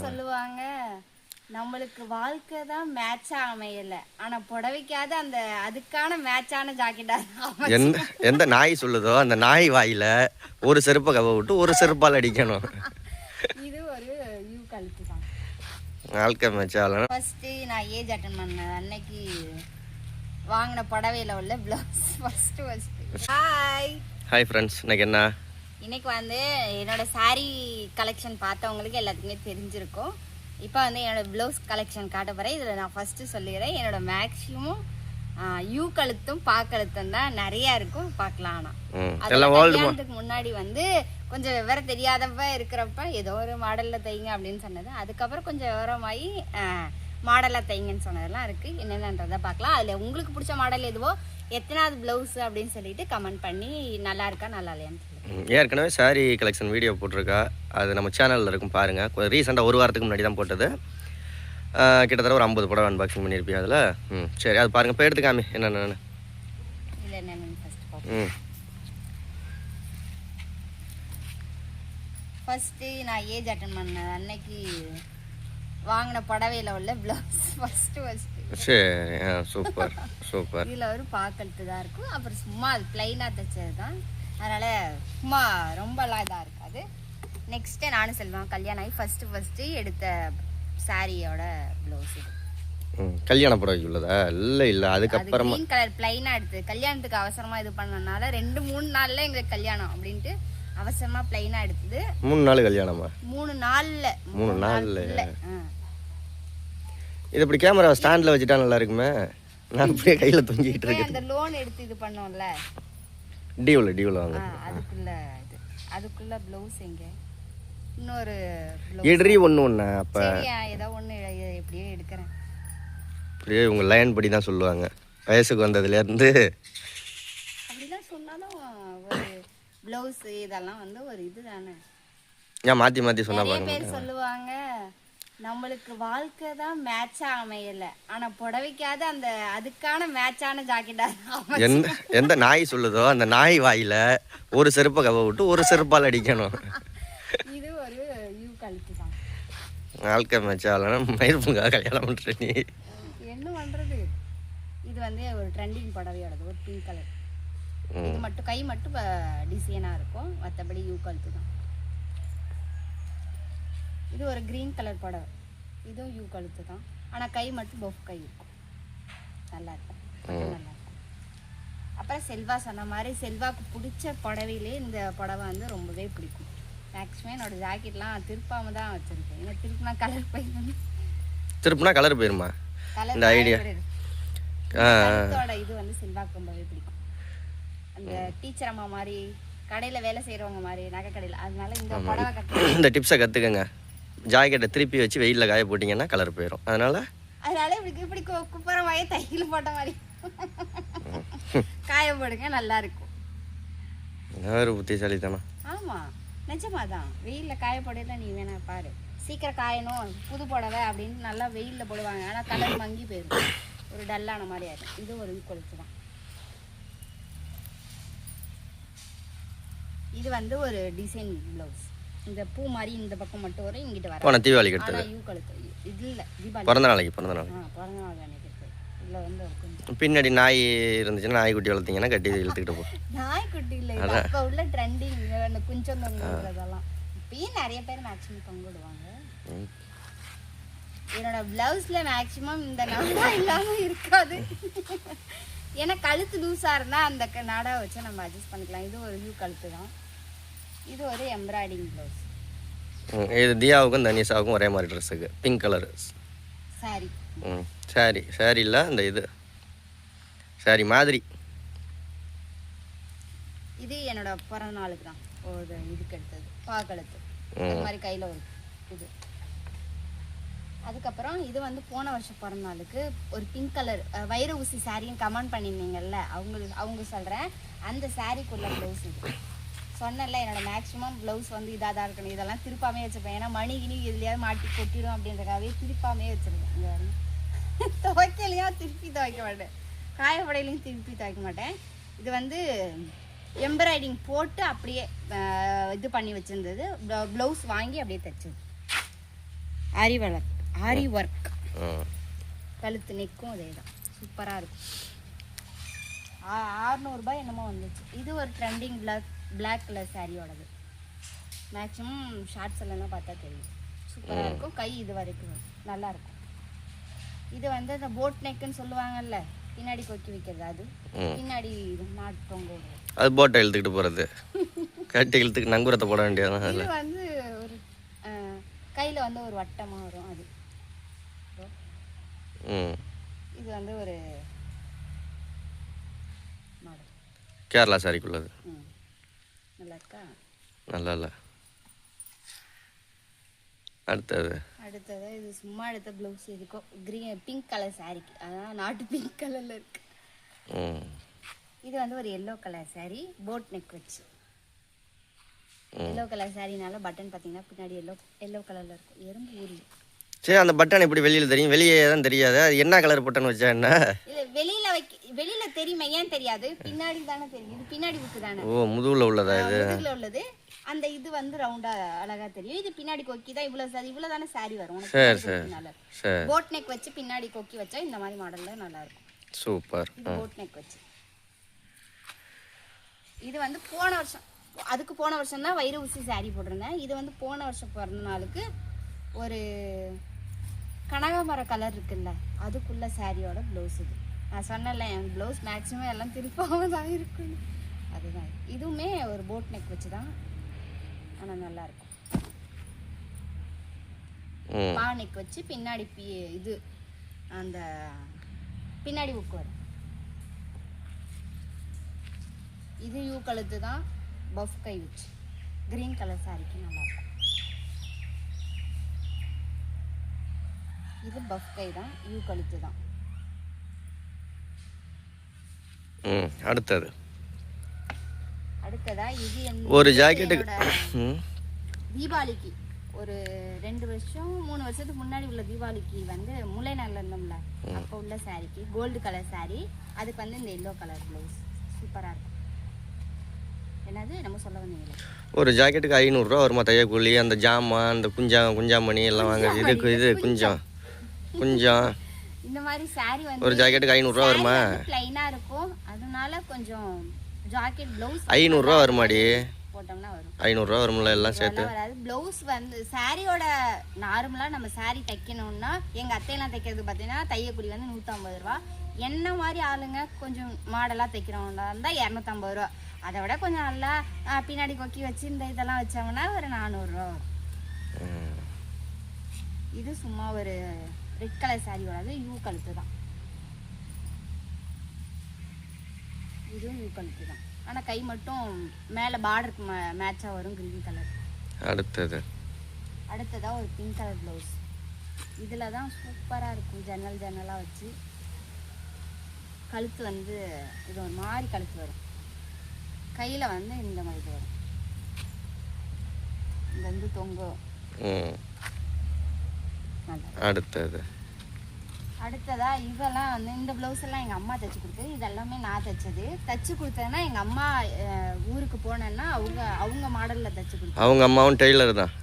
சொல்லுவாங்க நம்மளுக்கு வாழ்க்கை தான் மேட்சா அமையல, ஆனா புடவைக்காத அந்த அதுக்கான மேட்சான ஜாக்கெட்டா எந்த நாய் சொல்லுதோ அந்த நாய் வாயில ஒரு செருப்பை கவ விட்டு ஒரு செருப்பால் அடிக்கணும். இது ஒரு யூ கழுத்து தான். வாழ்க்கை மேட்சால ஃபர்ஸ்ட் நான் ஏஜ் அட்டன் பண்ண அன்னைக்கு வாங்கின புடவையில உள்ள பிளவுஸ் ஃபர்ஸ்ட். ஹாய் ஃப்ரெண்ட்ஸ், இன்னைக்கு என்ன? இன்னைக்கு வந்து என்னோட சாரீ கலெக்ஷன் பார்த்தவங்களுக்கு எல்லாத்துக்குமே தெரிஞ்சிருக்கும். இப்போ வந்து என்னோட ப்ளவுஸ் கலெக்ஷன் காட்ட போகிறேன். இதில் நான் ஃபஸ்ட்டு சொல்லிக்கிறேன், என்னோட மேக்ஸிமம் யூ கழுத்தும் பாக்கழுத்தும் தான் நிறையா இருக்கும். பார்க்கலாம். ஆனால் கல்யாணத்துக்கு முன்னாடி வந்து கொஞ்சம் விவரம் தெரியாதப்ப இருக்கிறப்ப ஏதோ ஒரு மாடலில் தைங்க அப்படின்னு சொன்னது. அதுக்கப்புறம் கொஞ்சம் விவரமாகி மாடலாக தைங்கன்னு சொன்னதெல்லாம் இருக்குது. என்னென்னன்றதை பார்க்கலாம். அதில் உங்களுக்கு பிடிச்ச மாடல் எதுவோ, எத்தனாவது ப்ளவுஸ் அப்படின்னு சொல்லிட்டு கமெண்ட் பண்ணி நல்லா இருக்கா நல்லா இல்லையான்னு சொல்லுங்கள். ஏற்கனவே சாரீ கலெக்ஷன் வீடியோ போட்டிருக்கா, அது நம்ம சேனலில் இருக்கும் பாருங்கள். ரீசெண்டாக ஒரு வாரத்துக்கு முன்னாடி தான் போட்டது. கிட்டத்தட்ட ஒரு 50 புடவை அன்பாக்சிங் பண்ணியிருப்பியா அதில். சரி, அது பாருங்கள். இப்போ எடுத்துக்காமி என்னென்னு. ஃபர்ஸ்ட்டு நான் ஏஜ் அட்டன் பண்ண அன்னைக்கு வாங்கின புடவையில உள்ள ப்ளவுஸ் ஃபர்ஸ்ட். சரி, சூப்பர் சூப்பர். இதில் ஒரு பாக்கழுத்து தான் இருக்கும். அப்புறம் சும்மா அது பிளைனாக தைச்சது தான், அதனால் சும்மா ரொம்பலாம் இதாக இருக்காது. நெக்ஸ்ட்டு நானும் செல்வேன் கல்யாணம் ஆகி ஃபஸ்ட்டு எடுத்த சாரியோட ப்ளவுஸ் இது. கல்யாண புடவைக்கு உள்ளதா? இல்லை அதுக்கப்புறமா க்ரீன் கலர் பிளைனாக எடுத்து கல்யாணத்துக்கு அவசரமாக இது பண்ணனால 2-3 நாளில் எங்களுக்கு கல்யாணம் அப்படின்ட்டு அவசரமாக பிளைனாக எடுத்தது. 3 நாள் கல்யாணமா? 3 நாளில். இது இப்படி கேமரா ஸ்டாண்டில் வச்சுட்டா நல்லா இருக்குமே. நான் அப்படியே கையில் தொங்கிக்கிட்டு இருக்கேன். அந்த லோன் எடுத்து இது பண்ணோம்ல, டியூவில் வாங்க. அதுக்குள்ள ப்ளவுஸ் எங்க இன்னொரு எட்ரி ஒன்று அப்போ ஏதோ ஒன்று எப்படியோ எடுக்கிறேன். அப்படியே உங்கள் லைன் படி தான் சொல்லுவாங்க. வயசுக்கு வந்ததுலேருந்து அப்படிலாம் சொன்னாலும் ஒரு ப்ளவுஸ் இதெல்லாம் வந்து ஒரு இது தானே. ஏன் மாற்றி சொன்னா பேர் சொல்லுவாங்க நம்மளுக்கு வாழ்க்கை தான் மேட்சா அமையல, ஆனா புடவைக்காத அந்த அதுக்கான மேட்சான ஜாக்கெட்டா. எந்த நாய் சொல்லுதோ அந்த நாய் வாயில ஒரு செருப்பை கவ விட்டு ஒரு செருப்பால் அடிக்கணும். இது ஒரு யூ கழுத்து தான். வாழ்க்கை மேட்சால மயிர்புங்கா கல்யாணம் பண்ற நீ என்ன பண்றது. இது வந்து ஒரு ட்ரெண்டிங் புடவையோடது, ஒரு பிங்க் கலர். இது மட்டும் கை மட்டும் டிசைனா இருக்கும், மற்றபடி யூ கழுத்து தான். இது ஒரு கிரீன் கலர் புடவை, இதுவும் யூ கழுத்து தான், ஆனால் கை மட்டும் பஃப் கை இருக்கும். நல்லா இருக்கும், நல்லா இருக்கும். அப்புறம் செல்வா சொன்ன மாதிரி செல்வாக்கு பிடிச்ச புடவையிலே இந்த புடவை வந்து ரொம்பவே பிடிக்கும். மேக்ஸிமம் என்னோட ஜாக்கெட்லாம் திருப்பாம தான் வச்சுருக்கேன். ஏன்னா திருப்பினா கலர் போயிடும். திருப்பினா கலர் போயிருமா? இந்த ஐடியா இது வந்து செல்வாக்கு ரொம்பவே பிடிக்கும். அந்த டீச்சர் அம்மா மாதிரி கடையில் வேலை செய்கிறவங்க மாதிரி நகை கடையில், அதனால இந்த புடவை கட்டு. இந்த டிப்ஸை கற்றுக்கங்க. ஜாக்கெட்டை திருப்பி வச்சு வெயிலில் காய போட்டிங்கன்னா கலர் போயிடும். அதனால இப்படி குப்பரமாயே தையல் போட்ட மாதிரி காய போடுங்க, நல்லா இருக்கும். ஒரு புத்திசாலித்தனம். ஆமாம், நிஜமாதான். வெயிலில் காய போடல நீ வேணா பாரு, சீக்கிரம் காயணும் புது புடவை அப்படின்னு நல்லா வெயிலில் போடுவாங்க. ஆனால் கலர் மங்கி போயிடும், ஒரு டல்லான மாதிரி ஆயிடும். இது ஒரு கொழுத்து தான். இது வந்து ஒரு டிசைன் ப்ளவுஸ். இந்த பூ மாதிரி இந்த பக்கம் மட்டும் வரும், இங்கிட்ட வர. போன தீபாவளி கட்டது. யூ கழுத்து இது இல்ல, தீபாவளி பிறந்த நாளைக்கு. பிறந்த நாள் அன்னைக்கு இதுல வந்து கொஞ்சம் பின்னாடி நாய் இருந்துச்சுன்னா நாய்க்குட்டி வளர்த்தீங்கன்னா கட்டி இழுத்துக்கிட்டு போ. நாய்க்குட்டி இல்லை, அப்போ உள்ள ட்ரெண்டிங் அந்த குஞ்சம் தொங்குறதெல்லாம் இப்பயும் நிறைய பேர் மேக்ஸிமம் தொங்கிடுவாங்க. என்னோட பிளவுஸ்ல மேக்ஸிமம் இந்த நாடா இல்லாம இருக்காது. ஏன்னா கழுத்து லூஸா இருந்தா அந்த நாடா வச்சு நம்ம அட்ஜஸ்ட் பண்ணிக்கலாம். இது ஒரு யூ கழுத்து தான். இது ஒரு எம்ப்ராய்டிங் ப்ளவுஸ். இது தியாவுக்கும் தனிஷாவுக்கும் ஒரே மாதிரி ட்ரெஸ்ஸுக்கு பிங்க் கலர் சாரி. சாரி இல்லை, அந்த இது சாரி மாதிரி. இது என்னோட பிறந்த நாளுக்கு தான் ஒரு இதுக்கு எடுத்தது, பாக்கழுத்து. இந்த மாதிரி கையில் ஒரு இது. அதுக்கப்புறம் இது வந்து போன வருஷம் பிறந்த நாளுக்கு ஒரு பிங்க் கலர் வைர ஊசி சாரின்னு கமெண்ட் பண்ணியிருந்தீங்கல்ல, அவங்க சொல்கிறேன். அந்த சாரிக்குள்ள ப்ளவுஸ் இது சொன்னல. என்னோட மேக்ஸிமம் ப்ளவுஸ் வந்து இதாக தான் இருக்கணும். இதெல்லாம் திருப்பாமே வச்சுருப்பேன். ஏன்னா மணி கிணி எதுலையாவது மாட்டி கொட்டிடும் அப்படின்றக்காகவே திருப்பாமே வச்சுருக்கேன். இங்கே வரணும் துவைக்கலையும் திருப்பி துவைக்க மாட்டேன், காயப்படையிலையும் திருப்பி துவைக்க மாட்டேன். இது வந்து எம்ப்ராய்டிங் போட்டு அப்படியே இது பண்ணி வச்சுருந்தது. ப்ளவுஸ் வாங்கி அப்படியே தைச்சது. ஆரி ஒர்க் ம் கழுத்து நெக்கும் அதே தான் சூப்பராக இருக்கும். 600 ரூபாய் என்னமோ வந்துச்சு. இது ஒரு ட்ரெண்டிங் பிளாக் கலர் சாரியோடது. மேக்ஸிமம் ஷார்ட்ஸ் எல்லாம் பார்த்தா தெரியும். சூப்பராக இருக்கும். கை இது வரைக்கும் நல்லா இருக்கும். இது வந்து அந்த போட் நெக்குன்னு சொல்லுவாங்கல்ல, பின்னாடி கொக்கி வைக்கிறது, அது பின்னாடி மாட்டு தொங்க விடுறது. அது போட்டை இழுத்துக்கிட்டு போகிறது, கட்டி இழுத்துக்கு நங்குரத்தை போட வேண்டியது. இது வந்து ஒரு கையில் வந்து ஒரு வட்டமாக வரும் அது. இது வந்து ஒரு மாடல் கேரளா சாரிக்குள்ளது. நல்லா இருக்கா? நல்லா இல்லை. அடுத்தது இது சும்மா எடுத்த ப்ளவுஸ். இதுக்கோ பிங்க் கலர் சாரிக்கு, அதான் நாட்டு பிங்க் கலரில் இருக்கு. இது வந்து ஒரு yellow colour sorry, boat neck வச்சு. எல்லோ கலர் சாரினால பட்டன் பார்த்தீங்கன்னா பின்னாடி எல்லோ கலரில் இருக்கும். எறும்பு ஊரி. சரி, அந்த பட்டன் எப்படி வெளியில் தெரியும்? வெளியே தான் தெரியாது. அது என்ன கலர் பட்டன் வச்சா என்ன? இல்லை, வெளியில தெரியுமா? ஏன் தெரியாது? பின்னாடி தானே தெரியும். இது பின்னாடி புக்கு தானே. ஓ, முதுகுல உள்ளதா? இது முதுகுல உள்ளது. அந்த இது வந்து ரவுண்டா அழகா தெரியும். இது பின்னாடி கொக்கி தான். இவ்வளவு தானே சாரி வரும். சரி. போட் நெக் வச்சு பின்னாடி கொக்கி வச்சா இந்த மாதிரி மாடல்ல நல்லா இருக்கும். சூப்பர். இது போட் நெக் வச்சு. இது வந்து போன வருஷம் தான் வயிறு ஊசி சாரி போட்டிருந்தேன். இது வந்து போன வருஷம் பிறந்த நாளுக்கு ஒரு கனகாமர கலர் இருக்குல்ல, அதுக்குள்ள சாரியோட ப்ளவுஸ். இது நான் சொன்னல, என் ப்ளவுஸ் மேக்ஸிமம் எல்லாம் திருப்பாமல் தான் இருக்கும். அதுதான். இதுவுமே ஒரு போட் நெக் வச்சு தான், ஆனால் நல்லா இருக்கும். பா நெக் வச்சு பின்னாடி இது அந்த பின்னாடி புக்கு வரும். இது யூ கழுத்து தான், பஃப் கை வச்சு. கிரீன் கலர் சாரிக்கு நல்லா இருக்கும். இது பஃப் கை தான், யூ கழுத்து தான். அடுத்ததா இது ஒரு ஜாக்கெட்டுக்கு தீபாவளிக்கு ஒரு 2 வருஷம் 3 வருஷத்துக்கு முன்னாடி உள்ள தீபாவளிக்கு வந்து முல்லை நாள்ல இருந்தோம்ல, அப்போ உள்ள சாரிக்கு கோல்டு கலர் சாரி, அதுக்கு வந்து இந்த எல்லோ கலர் ப்ளவுஸ் சூப்பராக இருக்கும். என்னது நம்ம சொல்ல வந்தீங்களா? ஒரு ஜாக்கெட்டுக்கு 500 ரூபா வருமா தையக்கூலி? அந்த ஜாமான், அந்த குஞ்சாமணி எல்லாம் வாங்க. இது குஞ்சம் இந்த மாதிரி சாரி வந்து ஒரு ஜாக்கெட்டுக்கு 500 ரூபா வருமா? ப்ளைனா இருக்கும். அதனால கொஞ்சம் ஜாக்கெட் ப்ளவுஸ் 500 ரூபா வருமாடி? போட்டோம்னா வரும். 500 ரூபா வரும்ல எல்லாம் சேர்த்து. வராது. ப்ளவுஸ் வந்து சாரியோட நார்மலா நம்ம சாரி தைக்கணும்னா, எங்க அத்தையெல்லாம் தைக்கிறது பார்த்தீங்கன்னா தையக்கூலி வந்து 150 ரூபா. என்ன மாதிரி ஆளுங்க கொஞ்சம் மாடலா தைக்கிறவங்களா இருந்தா 250 ரூபா. அதை விட கொஞ்சம் நல்லா பின்னாடி கொக்கி வச்சு இந்த இதெல்லாம் வச்சாங்கன்னா ஒரு 400 ரூபா. இது சும்மா ஒரு ரெட் கலர் சாரியோட யூ கழுத்து தான். இதுவும் யூ கழுத்து தான், ஆனால் கை மட்டும் மேலே பார்டருக்கு மேட்சாக வரும், கிரீன் கலர். அடுத்ததாக ஒரு பிங்க் கலர் ப்ளவுஸ். இதில் தான் சூப்பராக இருக்கும். ஜன்னலாக வச்சு கழுத்து வந்து இது ஒரு மாதிரி கழுத்து வரும். கையில் வந்து இந்த மாதிரி வரும். இந்த வந்து தொங்கும். அடுத்ததா இதெல்லாம் வந்து இந்த ப்ளவுஸ் எல்லாம் எங்கள் அம்மா தைச்சி கொடுத்தது. இதெல்லாமே நான் தைச்சது. தைச்சி கொடுத்ததுன்னா எங்கள் அம்மா ஊருக்கு போனேன்னா அவங்க மாடலில் தைச்சி கொடுத்தேன். அவங்க அம்மாவும் டெய்லர் தான்,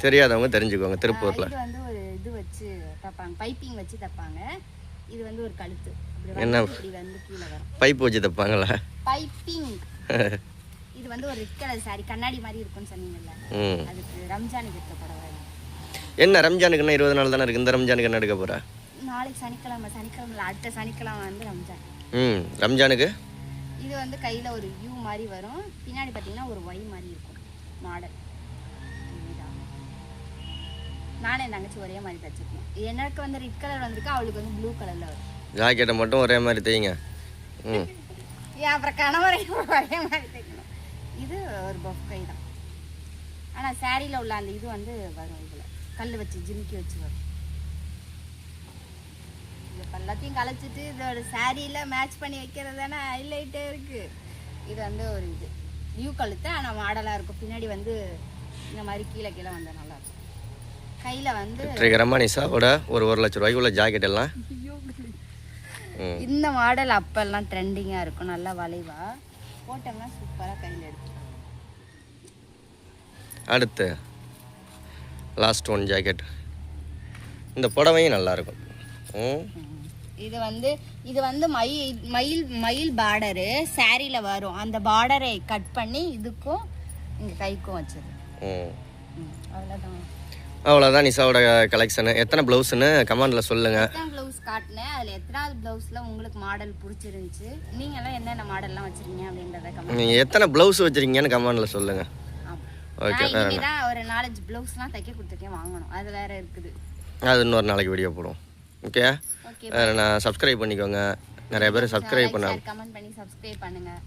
தெரியாதவங்க தெரிஞ்சுக்கோங்க. திருப்பூரில் இது வந்து ஒரு இது வச்சு தைப்பாங்க, பைப்பிங் வச்சு தைப்பாங்க. இது வந்து ஒரு கழுத்து என்ன இப்படி வந்து கீழே வரும். பைப் வச்சு தைப்பாங்களா? பைப்பிங். இது வந்து ஒரு ரெட் கலர் சாரி, கண்ணாடி மாதிரி இருக்கும்னு சொன்னீங்கல்ல, அதுக்கு ரம்ஜானுக்கு எடுத்த புடவை. என்ன ரம்ஜானுக்குன்னா 20 நாள் தானே இருக்கு. இந்த ரம்ஜானுக்கு என்ன எடுக்க போறா? நாளைக்கு சனிக்கிழமை அடுத்த சனிக்கிழமை வந்து ரம்ஜான். ரம்ஜானுக்கு இது வந்து கையில் ஒரு யூ மாதிரி வரும், பின்னாடி பார்த்தீங்கன்னா ஒரு ஒய் மாதிரி இருக்கும் மாடல். நானே தங்கச்சி ஒரே மாதிரி தைச்சிருக்கேன். எனக்கு வந்து ரெட் கலர் வந்திருக்கு, அவளுக்கு வந்து ப்ளூ கலரில் வரும். ஜாக்கெட்டை மட்டும் ஒரே மாதிரி தைங்க. அப்புறம் கணவரையும் ஒரே மாதிரி தைக்கணும். இது ஒரு பஃப் கை தான், ஆனால் சாரியில் உள்ள அந்த இது வந்து வரும். இதில் கல் வச்சு ஜிமிக்கி வச்சு வரும். இப்போ எல்லாத்தையும் கலைச்சிட்டு இதோட சாரியில் மேட்ச் பண்ணி வைக்கிறது தானே ஹைலைட்டே இருக்குது. இது வந்து ஒரு இது நியூ கழுத்து, ஆனால் மாடலாக இருக்கும். பின்னாடி வந்து இந்த மாதிரி கீழே வந்து நல்லாயிருக்கும். கையில் வந்து ரமணிசாவோட ஒரு 1 லட்ச ரூபாய்க்கு உள்ள ஜாக்கெட் எல்லாம் இந்த மாடல் அப்பெல்லாம் ட்ரெண்டிங்காக இருக்கும். நல்லா வளைவா போட்டோம்னா சூப்பராக கையில் எடுக்கும். அடுத்து லாஸ்ட் ஒன் ஜாக்கெட். இந்த புடவையும் நல்லாயிருக்கும். இது வந்து மயில் பார்டரு சாரியில் வரும். அந்த பார்டரை கட் பண்ணி இதுக்கும் இங்கே கைக்கும் வச்சது. அவ்வளோதான் நிஷாவோட கலெக்ஷனு. எத்தனை ப்ளவுஸ்ன்னு கமெண்டில் சொல்லுங்கள். எத்தனை ப்ளவுஸ் காட்டினேன், அதில் எத்தனாவது ப்ளவுஸில் உங்களுக்கு மாடல் பிடிச்சிருந்துச்சு, நீங்கள்லாம் என்னென்ன மாடல்லாம் வச்சுருக்கீங்க அப்படின்றத கமெண்ட். நீங்கள் எத்தனை ப்ளவுஸ் வச்சுருக்கீங்கன்னு கமெண்டில் சொல்லுங்கள். ஓகே, தான் ஒரு 4-5 ப்ளவுஸ்லாம் தைக்க கொடுத்துருக்கேன், வாங்கணும். அது வேறு இருக்குது, அது இன்னொரு நாளைக்கு வீடியோ போடுவோம். ஓகே, நான் சப்ஸ்கிரைப் பண்ணிக்கோங்க. நிறைய பேர் சப்ஸ்கிரைப் பண்ணாங்க. கமெண்ட் பண்ணி சப்ஸ்கிரைப் பண்ணுங்கள்.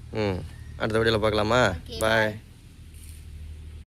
அடுத்த வீடியோவில் பார்க்கலாமா? பாய்.